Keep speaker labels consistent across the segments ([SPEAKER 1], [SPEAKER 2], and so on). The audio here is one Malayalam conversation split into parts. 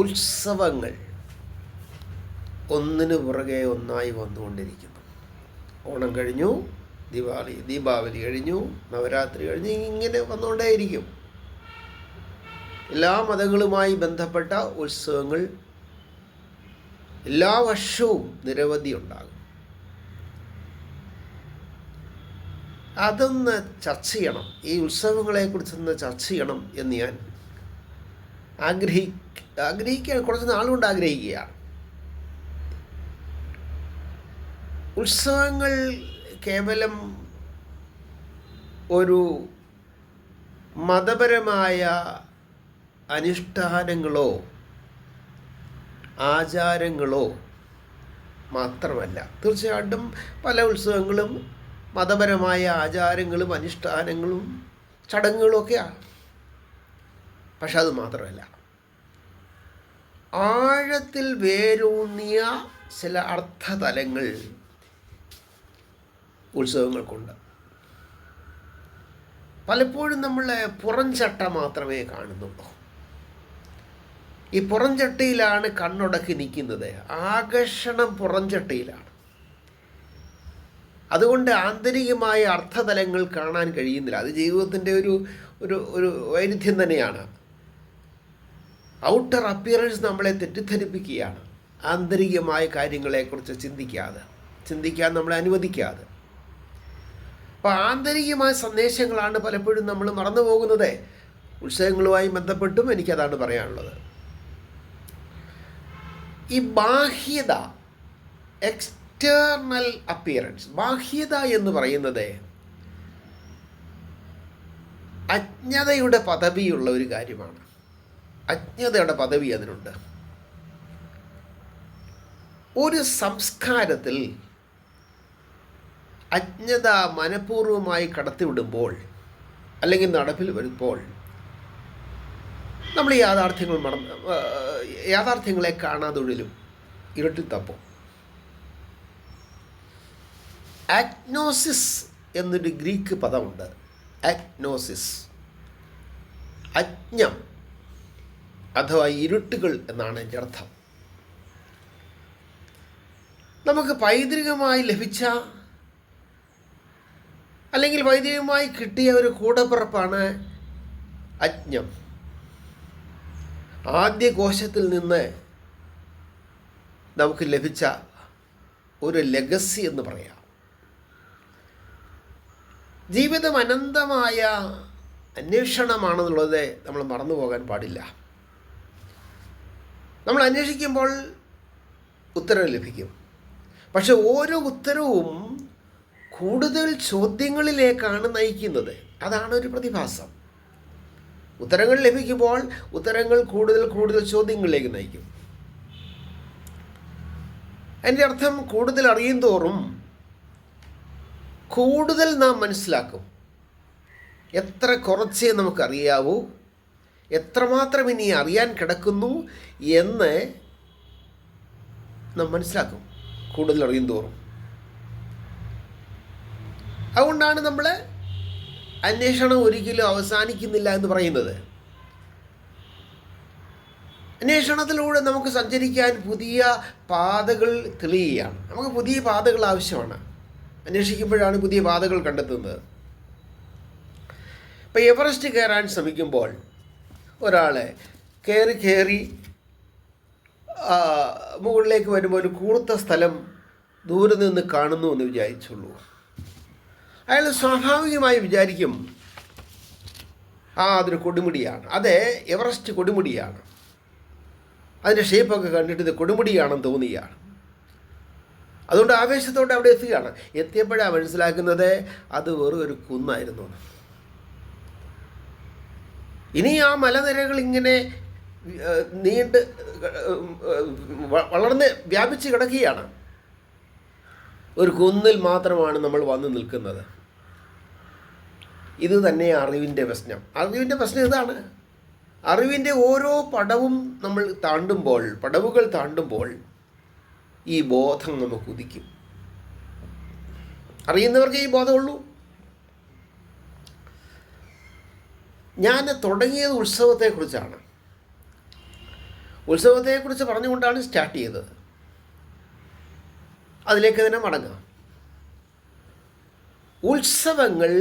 [SPEAKER 1] ഉത്സവങ്ങൾ ഒന്നിനു പുറകെ ഒന്നായി വന്നുകൊണ്ടിരിക്കുന്നു. ഓണം കഴിഞ്ഞു, ദീപാവലി കഴിഞ്ഞു, നവരാത്രി കഴിഞ്ഞ് ഇങ്ങനെ വന്നുകൊണ്ടേയിരിക്കും. എല്ലാ മതങ്ങളുമായി ബന്ധപ്പെട്ട ഉത്സവങ്ങൾ എല്ലാ വർഷവും നിരവധി ഉണ്ടാകും. അതൊന്ന് ചർച്ച ചെയ്യണം, ഈ ഉത്സവങ്ങളെക്കുറിച്ചൊന്ന് ചർച്ച ചെയ്യണം എന്ന് ഞാൻ ആഗ്രഹിക്കാൻ കുറച്ച് നാളുകൊണ്ട് ആഗ്രഹിക്കുകയാണ്. ഉത്സവങ്ങൾ കേവലം ഒരു മതപരമായ അനുഷ്ഠാനങ്ങളോ ആചാരങ്ങളോ മാത്രമല്ല. തീർച്ചയായിട്ടും പല ഉത്സവങ്ങളും മതപരമായ ആചാരങ്ങളും അനുഷ്ഠാനങ്ങളും ചടങ്ങുകളും ഒക്കെയാണ്. പക്ഷെ അത് മാത്രമല്ല, ആഴത്തിൽ വേരൂന്നിയ ചില അർത്ഥതലങ്ങൾ ഉത്സവങ്ങൾക്കുണ്ട്. പലപ്പോഴും നമ്മൾ പുറംചട്ട മാത്രമേ കാണുന്നുള്ളൂ. ഈ പുറംചട്ടയിലാണ് കണ്ണുടക്കി നിൽക്കുന്നത്. ആകർഷണം പുറംചട്ടയിലാണ്. അതുകൊണ്ട് ആന്തരികമായ അർത്ഥതലങ്ങൾ കാണാൻ കഴിയുന്നില്ല. അത് ജീവിതത്തിൻ്റെ ഒരു വൈരുദ്ധ്യം തന്നെയാണ്. ഔട്ടർ അപ്പിയറൻസ് നമ്മളെ തെറ്റിദ്ധരിപ്പിക്കുകയാണ്. ആന്തരികമായ കാര്യങ്ങളെക്കുറിച്ച് ചിന്തിക്കാൻ നമ്മളെ അനുവദിക്കാതെ. അപ്പോൾ ആന്തരികമായ സന്ദേശങ്ങളാണ് പലപ്പോഴും നമ്മൾ മറന്നു പോകുന്നത്. ഉത്സവങ്ങളുമായി ബന്ധപ്പെട്ടും എനിക്കതാണ് പറയാനുള്ളത്. ഈ ബാഹ്യത, എക്സ്റ്റേർണൽ അപ്പിയറൻസ്, ബാഹ്യത എന്ന് പറയുന്നത് അജ്ഞതയുടെ പദവിയുള്ള ഒരു കാര്യമാണ്. അജ്ഞതയുടെ പദവി അതിനുണ്ട്. ഒരു സംസ്കാരത്തിൽ അജ്ഞത മനഃപൂർവ്വമായി കടത്തിവിടുമ്പോൾ അല്ലെങ്കിൽ നടപ്പിൽ വരുമ്പോൾ നമ്മൾ യാഥാർത്ഥ്യങ്ങളെ കാണാതൊഴിലും ഇരുട്ടിൽ തപ്പും. ആഗ്നോസിസ് എന്നൊരു ഗ്രീക്ക് പദമുണ്ട്. ആഗ്നോസിസ്, അജ്ഞം അഥവാ ഇരുട്ടുകൾ എന്നാണ് എൻ്റെ അർത്ഥം. നമുക്ക് പൈതൃകമായി ലഭിച്ച അല്ലെങ്കിൽ പൈതൃകമായി കിട്ടിയ ഒരു കൂടപ്പിറപ്പാണ് അജ്ഞം. ആദ്യ കോശത്തിൽ നിന്ന് നമുക്ക് ലഭിച്ച ഒരു ലെഗസി എന്ന് പറയാം. ജീവിതം അനന്തമായ അന്വേഷണമാണെന്നുള്ളത് നമ്മൾ മറന്നു പോകാൻ പാടില്ല. നമ്മൾ അന്വേഷിക്കുമ്പോൾ ഉത്തരം ലഭിക്കും. പക്ഷെ ഓരോ ഉത്തരവും കൂടുതൽ ചോദ്യങ്ങളിലേക്കാണ് നയിക്കുന്നത്. അതാണ് ഒരു പ്രതിഭാസം. ഉത്തരങ്ങൾ ലഭിക്കുമ്പോൾ ഉത്തരങ്ങൾ കൂടുതൽ ചോദ്യങ്ങളിലേക്ക് നയിക്കും. അതിൻ്റെ അർത്ഥം കൂടുതൽ അറിയും തോറും കൂടുതൽ നാം മനസ്സിലാക്കും. എത്ര കുറച്ചേ നമുക്കറിയാവൂ, എത്രമാത്രം ഇനി അറിയാൻ കിടക്കുന്നു എന്ന് നാം മനസ്സിലാക്കും കൂടുതൽ അറിയും തോറും. അതുകൊണ്ടാണ് നമ്മൾ അന്വേഷണം ഒരിക്കലും അവസാനിക്കുന്നില്ല എന്ന് പറയുന്നത്. അന്വേഷണത്തിലൂടെ നമുക്ക് സഞ്ചരിക്കാൻ പുതിയ പാതകൾ തെളിയുകയാണ്. നമുക്ക് പുതിയ പാതകൾ ആവശ്യമാണ്. അന്വേഷിക്കുമ്പോഴാണ് പുതിയ പാതകൾ കണ്ടെത്തുന്നത്. ഇപ്പോൾ എവറസ്റ്റ് കയറാൻ ശ്രമിക്കുമ്പോൾ ഒരാൾ കയറി മുകളിലേക്ക് വരുമ്പോൾ ഒരു കൂർത്ത സ്ഥലം ദൂരെ നിന്ന് കാണുന്നു എന്ന് വിചാരിച്ചുള്ളൂ. അയാൾ സ്വാഭാവികമായി വിചാരിക്കും, അതൊരു കൊടുമുടിയാണ്, അത് എവറസ്റ്റ് കൊടുമുടിയാണ്, അതിൻ്റെ ഷേപ്പൊക്കെ കണ്ടിട്ട് ഇത് കൊടുമുടിയാണെന്ന് തോന്നുകയാണ്. അതുകൊണ്ട് ആവേശത്തോടെ അവിടെ എത്തുകയാണ്. എത്തിയപ്പോഴാണ് മനസ്സിലാക്കുന്നത് അത് വെറും ഒരു കുന്നായിരുന്നു. ഇനി ആ മലനിരകൾ ഇങ്ങനെ നീണ്ട് വളർന്ന് വ്യാപിച്ച് കിടക്കുകയാണ്. ഒരു കുന്നിൽ മാത്രമാണ് നമ്മൾ വന്ന് നിൽക്കുന്നത്. ഇത് തന്നെ അറിവിൻ്റെ പ്രശ്നം. അറിവിൻ്റെ പ്രശ്നം ഇതാണ്. അറിവിൻ്റെ ഓരോ പടവുകൾ താണ്ടുമ്പോൾ ഈ ബോധം നമുക്ക് ഉദിക്കും. അറിയുന്നവർക്ക് ഈ ബോധമുള്ളൂ. ഞാൻ തുടങ്ങിയത് ഉത്സവത്തെക്കുറിച്ചാണ്. ഉത്സവത്തെക്കുറിച്ച് പറഞ്ഞുകൊണ്ടാണ് സ്റ്റാർട്ട് ചെയ്തത്. അതിലേക്ക് തന്നെ മടങ്ങാം. ഉത്സവങ്ങൾ,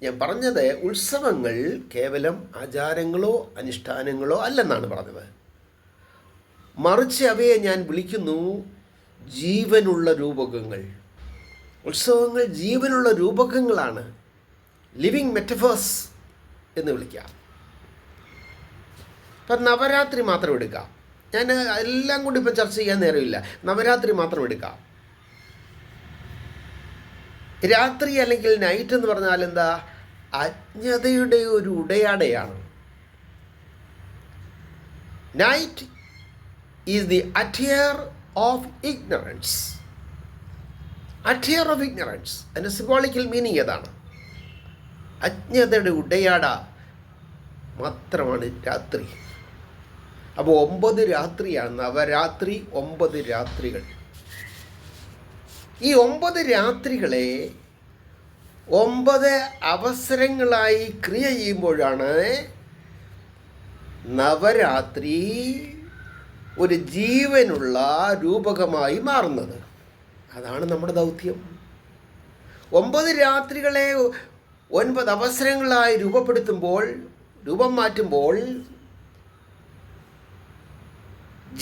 [SPEAKER 1] ഞാൻ പറഞ്ഞത് ഉത്സവങ്ങൾ കേവലം ആചാരങ്ങളോ അനുഷ്ഠാനങ്ങളോ അല്ലെന്നാണ് പറഞ്ഞത്. മറിച്ച് അവയെ ഞാൻ വിളിക്കുന്നു ജീവനുള്ള രൂപകങ്ങൾ. ഉത്സവങ്ങൾ ജീവനുള്ള രൂപകങ്ങളാണ്, ലിവിങ് മെറ്റഫേഴ്സ് എന്ന് വിളിക്കാം. ഇപ്പം നവരാത്രി മാത്രം എടുക്കാം. ഞാൻ എല്ലാം കൂടി ഇപ്പം ചർച്ച ചെയ്യാൻ നേരമില്ല. നവരാത്രി മാത്രം എടുക്കാം. രാത്രി അല്ലെങ്കിൽ നൈറ്റ് എന്ന് പറഞ്ഞാൽ എന്താ? അജ്ഞതയുടെ ഒരു ഉടയാടയാണ്. Night is the attire of ignorance. Attire of ignorance, അതിൻ്റെ സിംബോളിക്കൽ മീനിങ് ഏതാണ്? അജ്ഞതയുടെ ഉടയാട മാത്രമാണ് രാത്രി. അപ്പോൾ 9 രാത്രിയാണ് നവരാത്രി. 9 രാത്രികൾ. ഈ 9 രാത്രികളെ 9 അവസരങ്ങളായി ക്രിയ ചെയ്യുമ്പോഴാണ് നവരാത്രി ഒരു ജീവനുള്ള രൂപകമായി മാറുന്നത്. അതാണ് നമ്മുടെ ദൗത്യം. 9 രാത്രികളെ 9 അവസരങ്ങളായി രൂപം മാറ്റുമ്പോൾ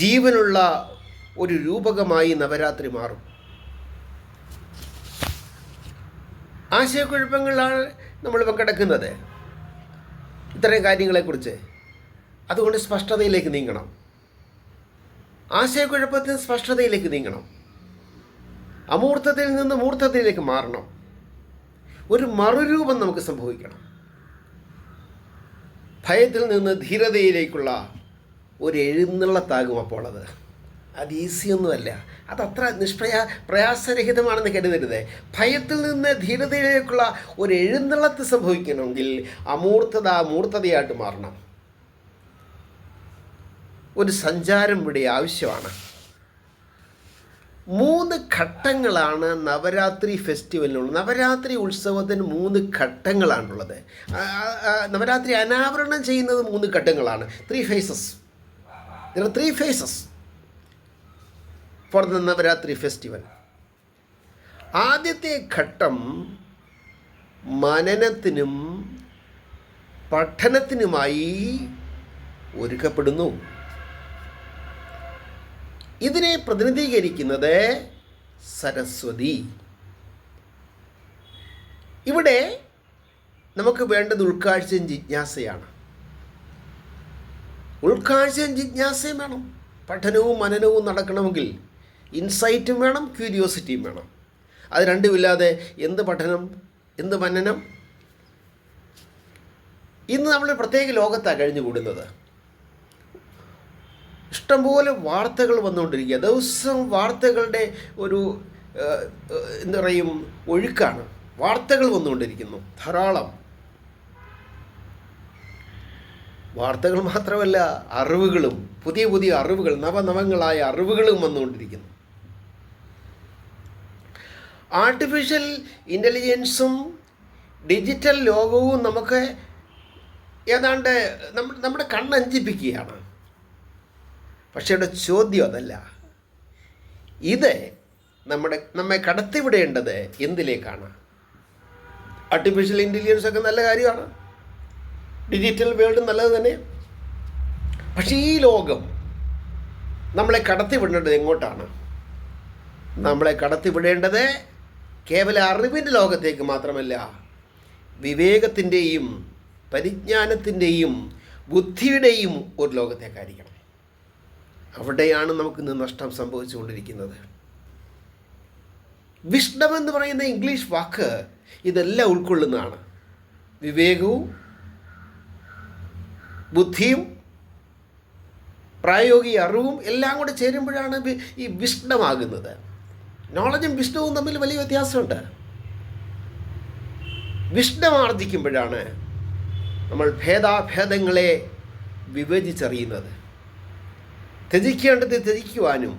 [SPEAKER 1] ജീവനുള്ള ഒരു രൂപകമായി നവരാത്രി മാറും. ആശയക്കുഴപ്പങ്ങളാണ് നമ്മളിപ്പോൾ കിടക്കുന്നത് ഇത്തരം കാര്യങ്ങളെക്കുറിച്ച്. അതുകൊണ്ട് സ്പഷ്ടതയിലേക്ക് നീങ്ങണം. ആശയക്കുഴപ്പത്തിന് സ്പഷ്ടതയിലേക്ക് നീങ്ങണം. അമൂർത്തത്തിൽ നിന്ന് മൂർത്തതയിലേക്ക് മാറണം. ഒരു മറുരൂപം നമുക്ക് സംഭവിക്കണം. ഭയത്തിൽ നിന്ന് ധീരതയിലേക്കുള്ള ഒരു എഴുന്നള്ളത്താകും അപ്പോൾ അത് ഈസിയൊന്നുമല്ല. അതത്ര പ്രയാസരഹിതമാണെന്ന് കരുതരുത്. ഭയത്തിൽ നിന്ന് ധീരതയിലേക്കുള്ള ഒരു എഴുന്നള്ളത്ത് സംഭവിക്കണമെങ്കിൽ മൂർത്തതയായിട്ട് മാറണം. ഒരു സഞ്ചാരം ഇവിടെ ആവശ്യമാണ്. 3 ഘട്ടങ്ങളാണ് നവരാത്രി ഫെസ്റ്റിവലിനുള്ളത്. നവരാത്രി ഉത്സവത്തിന് 3 ഘട്ടങ്ങളാണുള്ളത്. നവരാത്രി അനാവരണം ചെയ്യുന്നത് 3 ഘട്ടങ്ങളാണ്. 3 phases. There are 3 phases for the Navaratri festival. ആദ്യത്തെ ഘട്ടം മനനത്തിനും പഠനത്തിനുമായി ഒരുക്കപ്പെടുന്നു. ഇതിനെ പ്രതിനിധീകരിക്കുന്നത് സരസ്വതി. ഇവിടെ നമുക്ക് വേണ്ടത് ഉൾക്കാഴ്ചയും ജിജ്ഞാസയാണ്. ഉൾക്കാഴ്ചയും ജിജ്ഞാസയും വേണം. പഠനവും മനനവും നടക്കണമെങ്കിൽ ഇൻസൈറ്റും വേണം, ക്യൂരിയോസിറ്റിയും വേണം. അത് രണ്ടുമില്ലാതെ എന്ത് പഠനം, എന്ത് മനനം? ഇന്ന് നമ്മൾ പ്രത്യേക ലോകത്താണ് കഴിഞ്ഞുകൂടുന്നത്. ഇഷ്ടംപോലെ വാർത്തകൾ വന്നുകൊണ്ടിരിക്കുക. ദിവസം വാർത്തകളുടെ ഒരു എന്താ പറയും ഒഴുക്കാണ്. വാർത്തകൾ വന്നുകൊണ്ടിരിക്കുന്നു ധാരാളം. വാർത്തകൾ മാത്രമല്ല, അറിവുകളും, പുതിയ പുതിയ അറിവുകൾ, നവനവങ്ങളായ അറിവുകളും വന്നുകൊണ്ടിരിക്കുന്നു. ആർട്ടിഫിഷ്യൽ ഇൻ്റലിജൻസും ഡിജിറ്റൽ ലോകവും നമുക്ക് ഏതാണ്ട് നമ്മുടെ കണ്ണഞ്ചിപ്പിക്കുകയാണ്. പക്ഷേ ഇവിടെ ചോദ്യം അതല്ല. ഇത് നമ്മെ കടത്തിവിടേണ്ടത് എന്തിലേക്കാണ്? ആർട്ടിഫിഷ്യൽ ഇൻ്റലിജൻസ് ഒക്കെ നല്ല കാര്യമാണ്, ഡിജിറ്റൽ വേൾഡ് നല്ലത് തന്നെ. പക്ഷേ ഈ ലോകം നമ്മളെ കടത്തിവിടേണ്ടത് എങ്ങോട്ടാണ്? നമ്മളെ കടത്തിവിടേണ്ടത് കേവല അറിവിൻ്റെ ലോകത്തേക്ക് മാത്രമല്ല, വിവേകത്തിൻ്റെയും പരിജ്ഞാനത്തിൻ്റെയും ബുദ്ധിയുടെയും ഒരു ലോകത്തേക്കായിരിക്കണം. അവിടെയാണ് നമുക്കിന്ന് നഷ്ടം സംഭവിച്ചുകൊണ്ടിരിക്കുന്നത്. വിസ്ഡം എന്ന് പറയുന്ന ഇംഗ്ലീഷ് വാക്ക് ഇതെല്ലാം ഉൾക്കൊള്ളുന്നതാണ്. വിവേകവും ബുദ്ധിയും പ്രായോഗിക അറിവും എല്ലാം കൂടെ ചേരുമ്പോഴാണ് ഈ വിസ്ഡമാകുന്നത്. നോളജും വിസ്ഡവും തമ്മിൽ വലിയ വ്യത്യാസമുണ്ട്. വിസ്ഡം ആർജിക്കുമ്പോഴാണ് നമ്മൾ ഭേദാഭേദങ്ങളെ വിഭജിച്ചറിയുന്നത്. ത്യജിക്കേണ്ടത് ത്യജിക്കുവാനും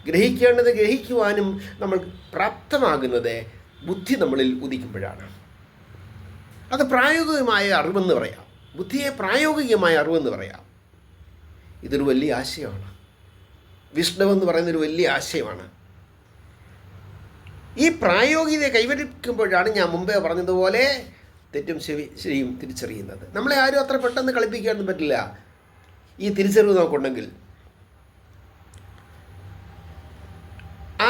[SPEAKER 1] ഗ്രഹിക്കേണ്ടത് ഗ്രഹിക്കുവാനും നമ്മൾ പ്രാപ്തമാകുന്നത് ബുദ്ധി നമ്മളിൽ ഉദിക്കുമ്പോഴാണ്. അത് പ്രായോഗികമായ അറിവെന്ന് പറയാം. ബുദ്ധിയെ പ്രായോഗികമായ അറിവെന്ന് പറയാം. ഇതൊരു വലിയ ആശയമാണ്. വിഷ്ണു എന്ന് പറയുന്നൊരു വലിയ ആശയമാണ്. ഈ പ്രായോഗികത കൈവരിക്കുമ്പോഴാണ് ഞാൻ മുമ്പേ പറഞ്ഞതുപോലെ തെറ്റും ശരിയും തിരിച്ചറിയുന്നത്. നമ്മളെ ആരും അത്ര പെട്ടെന്ന് കളിപ്പിക്കാനൊന്നും പറ്റില്ല. ഈ തിരിച്ചറിവ് നമുക്കുണ്ടെങ്കിൽ,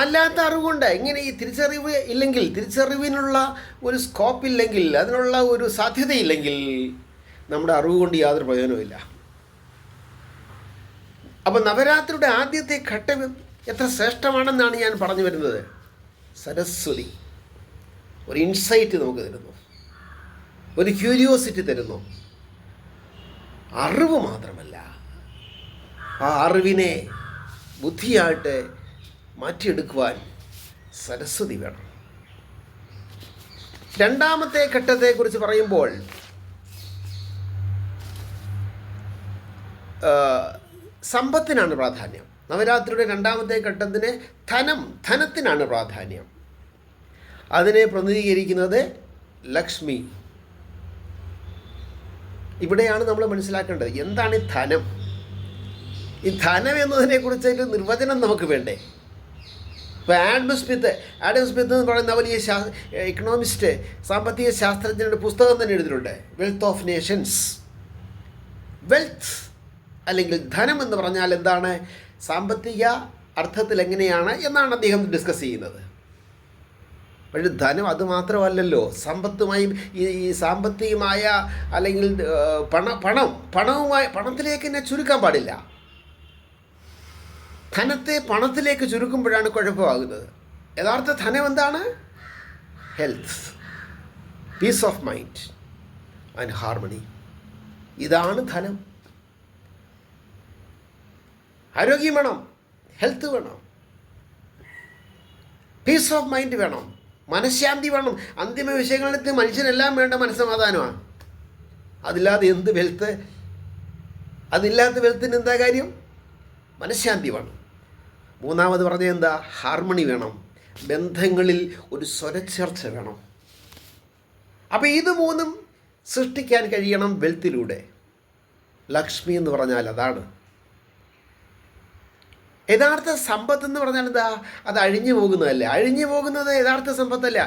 [SPEAKER 1] അല്ലാത്ത അറിവുകൊണ്ട് ഇങ്ങനെ ഈ തിരിച്ചറിവ് ഇല്ലെങ്കിൽ, തിരിച്ചറിവിനുള്ള ഒരു സ്കോപ്പ് ഇല്ലെങ്കിൽ, അതിനുള്ള ഒരു സാധ്യതയില്ലെങ്കിൽ നമ്മുടെ അറിവ് കൊണ്ട് യാതൊരു പ്രയോജനവുമില്ല. അപ്പം നവരാത്രിയുടെ ആദ്യത്തെ ഘട്ടം എത്ര ശ്രേഷ്ഠമാണെന്നാണ് ഞാൻ പറഞ്ഞു വരുന്നത്. സരസ്വതി ഒരു ഇൻസൈറ്റ് നമുക്ക് തരുന്നു, ഒരു ക്യൂരിയോസിറ്റി തരുന്നു. അറിവ് മാത്രമല്ല, ആ അറിവിനെ ബുദ്ധിയായിട്ട് മാറ്റിയെടുക്കുവാൻ സരസ്വതി വേണം. രണ്ടാമത്തെ ഘട്ടത്തെക്കുറിച്ച് പറയുമ്പോൾ സമ്പത്തിനാണ് പ്രാധാന്യം. നവരാത്രിയുടെ രണ്ടാമത്തെ ഘട്ടത്തിന് ധനത്തിനാണ് പ്രാധാന്യം. അതിനെ പ്രതിനിധീകരിക്കുന്നത് ലക്ഷ്മി. ഇവിടെയാണ് നമ്മൾ മനസ്സിലാക്കേണ്ടത് എന്താണ് ഈ ധനം. ഈ ധനം എന്നതിനെക്കുറിച്ച് ഒരു നിർവചനം നമുക്ക് വേണ്ടേ? ഇപ്പോൾ ആഡം സ്മിത്ത് എന്ന് പറയുന്ന വലിയ ഇക്കണോമിസ്റ്റ്, സാമ്പത്തിക ശാസ്ത്രജ്ഞരുടെ പുസ്തകം തന്നെ എഴുതിയിട്ടുണ്ട്, വെൽത്ത് ഓഫ് നേഷൻസ്. വെൽത്ത് അല്ലെങ്കിൽ ധനം എന്ന് പറഞ്ഞാൽ എന്താണ്, സാമ്പത്തിക അർത്ഥത്തിൽ എങ്ങനെയാണ് എന്നാണ് അദ്ദേഹം ഡിസ്കസ് ചെയ്യുന്നത്. പക്ഷേ ധനം അത് മാത്രമല്ലല്ലോ, സമ്പത്തുമായും ഈ സാമ്പത്തികമായ അല്ലെങ്കിൽ പണത്തിലേക്ക് തന്നെ ചുരുക്കാൻ പാടില്ല. ധനത്തെ പണത്തിലേക്ക് ചുരുക്കുമ്പോഴാണ് കുഴപ്പമാകുന്നത്. യഥാർത്ഥ ധനം എന്താണ്? Health, peace of mind and harmony. ഇതാണ് ധനം. ആരോഗ്യം വേണം, ഹെൽത്ത് വേണം, പീസ് ഓഫ് മൈൻഡ് വേണം, മനഃശാന്തി വേണം. അന്തിമ വിഷയങ്ങളിൽ മനുഷ്യനെല്ലാം വേണ്ട മനസ്സമാധാനമാണ്. അതില്ലാതെ എന്ത് വെൽത്ത്? അതില്ലാത്ത വെൽത്തിന് എന്താ കാര്യം? മനഃശാന്തി വേണം. മൂന്നാമത് പറഞ്ഞത് എന്താ? ഹാർമണി വേണം, ബന്ധങ്ങളിൽ ഒരു സ്വരച്ചേർച്ച വേണം. അപ്പോൾ ഇത് മൂന്നും സൃഷ്ടിക്കാൻ കഴിയണം വെൽത്തിലൂടെ. ലക്ഷ്മി എന്ന് പറഞ്ഞാൽ അതാണ്. യഥാർത്ഥ സമ്പത്ത് എന്ന് പറഞ്ഞാൽ എന്താ? അത് അഴിഞ്ഞു പോകുന്നതല്ല. അഴിഞ്ഞു പോകുന്നത് യഥാർത്ഥ സമ്പത്തല്ല.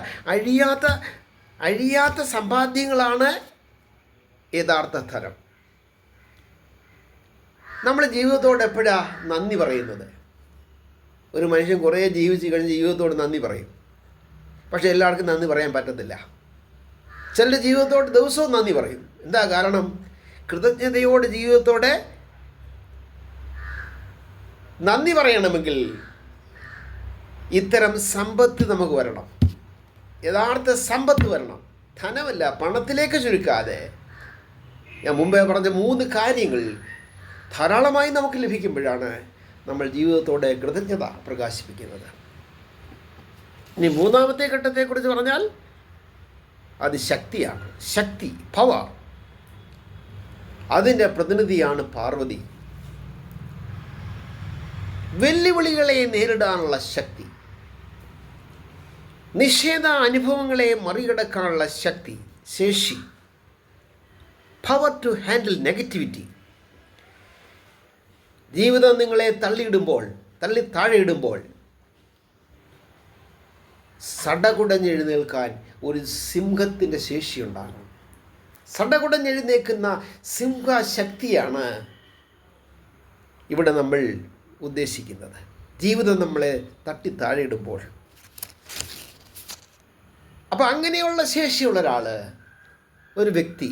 [SPEAKER 1] അഴിയാത്ത സമ്പാദ്യങ്ങളാണ് യഥാർത്ഥ ധനം. നമ്മൾ ജീവിതത്തോട് എപ്പോഴാണ് നന്ദി പറയുന്നത്? ഒരു മനുഷ്യൻ കുറേ ജീവിച്ച് കഴിഞ്ഞ് ജീവിതത്തോട് നന്ദി പറയും. പക്ഷെ എല്ലാവർക്കും നന്ദി പറയാൻ പറ്റത്തില്ല. ചിലർ ജീവിതത്തോട് ദിവസവും നന്ദി പറയും. എന്താ കാരണം? കൃതജ്ഞതയോട് ജീവിതത്തോടെ നന്ദി പറയണമെങ്കിൽ ഇത്തരം സമ്പത്ത് നമുക്ക് വരണം. യഥാർത്ഥ സമ്പത്ത് വരണം. ധനമല്ല, പണത്തിലേക്ക് ചുരുക്കാതെ. ഞാൻ മുമ്പേ പറഞ്ഞ 3 കാര്യങ്ങൾ ധാരാളമായി നമുക്ക് ലഭിക്കുമ്പോഴാണ് നമ്മൾ ജീവിതത്തോടെ കൃതജ്ഞത പ്രകാശിപ്പിക്കുന്നത്. ഇനി മൂന്നാമത്തെ ഘട്ടത്തെക്കുറിച്ച് പറഞ്ഞാൽ അത് ശക്തിയാണ്. ശക്തി, പവർ. അതിൻ്റെ പ്രതിനിധിയാണ് പാർവതി. വെല്ലുവിളികളെ നേരിടാനുള്ള ശക്തി, നിഷേധ അനുഭവങ്ങളെ മറികടക്കാനുള്ള ശക്തി, ശേഷി. Power to handle negativity. ജീവിതം നിങ്ങളെ തള്ളി താഴെയിടുമ്പോൾ സടകുടഞ്ഞെഴുന്നേൽക്കാൻ ഒരു സിംഹത്തിൻ്റെ ശേഷിയുണ്ടാകണം. സടകുടഞ്ഞെഴുന്നേൽക്കുന്ന സിംഹശക്തിയാണ് ഇവിടെ നമ്മൾ ഉദ്ദേശിക്കുന്നത്. ജീവിതം നമ്മളെ തട്ടി താഴെയിടുമ്പോൾ. അപ്പോൾ അങ്ങനെയുള്ള ശേഷിയുള്ള ഒരാൾ, ഒരു വ്യക്തി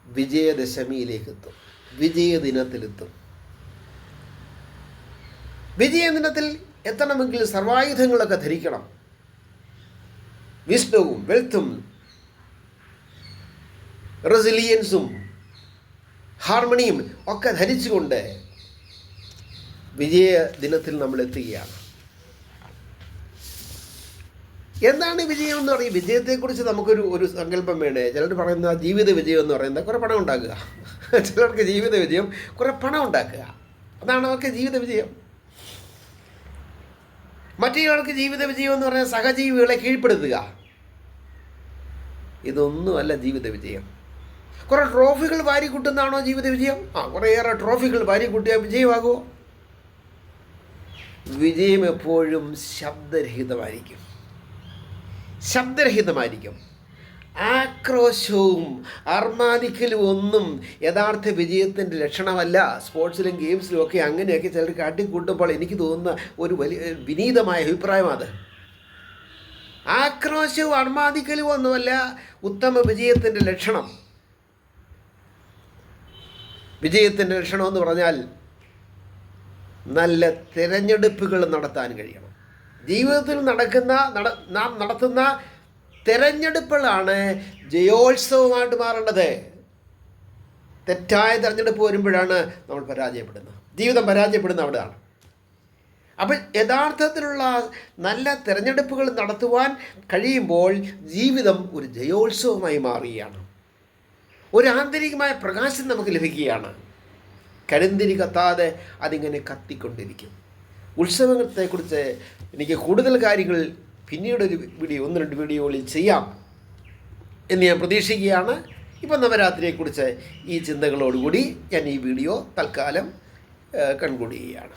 [SPEAKER 1] വിജയദശമിയിലേക്ക് എത്തും, വിജയദിനത്തിലെത്തും. വിജയദിനത്തിൽ എത്തണമെങ്കിൽ സർവായുധങ്ങളൊക്കെ ധരിക്കണം. വിസ്ഡവും വെൽത്തും റെസിലിയൻസും ഹാർമണിയും ഒക്കെ ധരിച്ചുകൊണ്ട് വിജയദിനത്തിൽ നമ്മൾ എത്തുകയാണ്. എന്താണ് വിജയം എന്ന് പറയും? വിജയത്തെക്കുറിച്ച് നമുക്കൊരു സങ്കല്പം വേണ്ടേ? ചിലർ പറയുന്ന ജീവിത വിജയം എന്ന് പറയുന്നത് കുറേ പണം ഉണ്ടാക്കുക. ചിലർക്ക് ജീവിത വിജയം കുറേ പണം ഉണ്ടാക്കുക. അതാണ് അവർക്ക് ജീവിത വിജയം. മറ്റൊരാൾക്ക് ജീവിത വിജയം എന്ന് പറഞ്ഞാൽ സഹജീവികളെ കീഴ്പ്പെടുത്തുക. ഇതൊന്നുമല്ല ജീവിത വിജയം. കുറേ ട്രോഫികൾ വാരിക്കൂട്ടുന്നതാണോ ജീവിത വിജയം? കുറേയേറെ ട്രോഫികൾ വാരിക്കൂട്ടിയാൽ വിജയമാകുമോ? വിജയം എപ്പോഴും ശബ്ദരഹിതമായിരിക്കും. ആക്രോശവും അർമാദിക്കലും ഒന്നും യഥാർത്ഥ വിജയത്തിൻ്റെ ലക്ഷണമല്ല. സ്പോർട്സിലും ഗെയിംസിലും ഒക്കെ അങ്ങനെയൊക്കെ ചിലർ കാട്ടിക്കൂട്ടുമ്പോൾ എനിക്ക് തോന്നുന്ന ഒരു വലിയ വിനീതമായ അഭിപ്രായമാണ്. ആക്രോശവും അർമാദിക്കലും ഒന്നുമല്ല ഉത്തമ വിജയത്തിൻ്റെ ലക്ഷണം. വിജയത്തിൻ്റെ ലക്ഷണം എന്ന് പറഞ്ഞാൽ നല്ല തിരഞ്ഞെടുപ്പുകൾ നടത്താൻ കഴിയണം. ജീവിതത്തിൽ നാം നടത്തുന്ന തിരഞ്ഞെടുപ്പുകളാണ് ജയോത്സവമായിട്ട് മാറേണ്ടത്. തെറ്റായ തിരഞ്ഞെടുപ്പ് വരുമ്പോഴാണ് നമ്മൾ പരാജയപ്പെടുന്നത്. ജീവിതം പരാജയപ്പെടുന്നത് അവിടെയാണ്. അപ്പോൾ യഥാർത്ഥത്തിലുള്ള നല്ല തിരഞ്ഞെടുപ്പുകൾ നടത്തുവാൻ കഴിയുമ്പോൾ ജീവിതം ഒരു ജയോത്സവമായി മാറുകയാണ്. ഒരു ആന്തരികമായ പ്രകാശം നമുക്ക് ലഭിക്കുകയാണ്. കരിന്തിരി കത്താതെ അതിങ്ങനെ കത്തിക്കൊണ്ടിരിക്കും. ഉത്സവത്തെക്കുറിച്ച് എനിക്ക് കൂടുതൽ കാര്യങ്ങൾ പിന്നീടൊരു ഒന്ന് രണ്ട് വീഡിയോകളിൽ ചെയ്യാം എന്ന് ഞാൻ പ്രതീക്ഷിക്കുകയാണ്. ഇപ്പം നവരാത്രിയെക്കുറിച്ച് ഈ ചിന്തകളോടുകൂടി ഞാൻ ഈ വീഡിയോ തൽക്കാലം കൺക്ലൂഡ് ചെയ്യുകയാണ്.